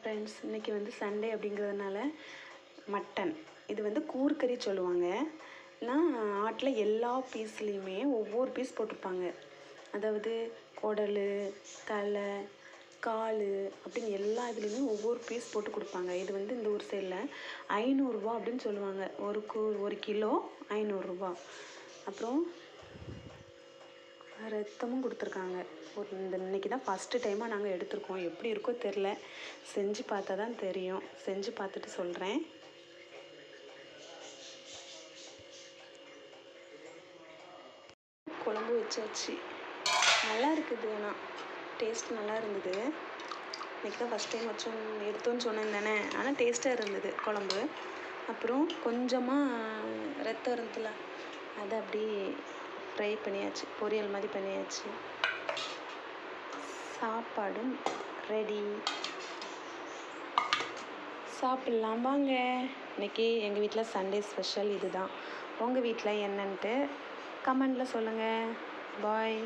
Friends, இன்றைக்கி வந்து Sunday அப்படிங்கிறதுனால மட்டன், இது வந்து கூறுக்கறி சொல்லுவாங்க. நான் ஆட்டில் எல்லா பீஸ்லேயுமே ஒவ்வொரு பீஸ் போட்டிருப்பாங்க. அதாவது குடல், தலை, கால் அப்படின்னு எல்லா இதுலேயுமே ஒவ்வொரு பீஸ் போட்டு கொடுப்பாங்க. இது வந்து இந்த ஊர் சைடில் 500 அப்படின்னு சொல்லுவாங்க. ஒரு கிலோ 500. அப்புறம் ரத்தமும் கொடுத்துருக்காங்க. இன்றைக்கி தான் ஃபஸ்ட்டு டைமாக நாங்கள் எடுத்திருக்கோம். எப்படி இருக்கோ தெரில, செஞ்சு பார்த்தா தான் தெரியும். செஞ்சு பார்த்துட்டு சொல்கிறேன். குழம்பு வச்சாச்சு. நல்லா இருக்குது, ஆனால் டேஸ்ட் நல்லா இருந்தது. இன்றைக்கி தான் ஃபஸ்ட் டைம் எடுத்தோன்னு சொன்னேன் தானே, ஆனால் டேஸ்ட்டாக இருந்தது குழம்பு. அப்புறம் கொஞ்சமாக ரத்தம் இருந்துல, அதை அப்படி ஃப்ரை பண்ணியாச்சு, பொரியல் மாதிரி பண்ணியாச்சு. சாப்பாடும் ரெடி, சாப்பிட்லாம் வாங்க. இன்றைக்கி எங்கள் வீட்டில் சண்டே ஸ்பெஷல் இது தான். உங்கள் வீட்டில் என்னன்ட்டு கமெண்டில் சொல்லுங்கள். பாய்.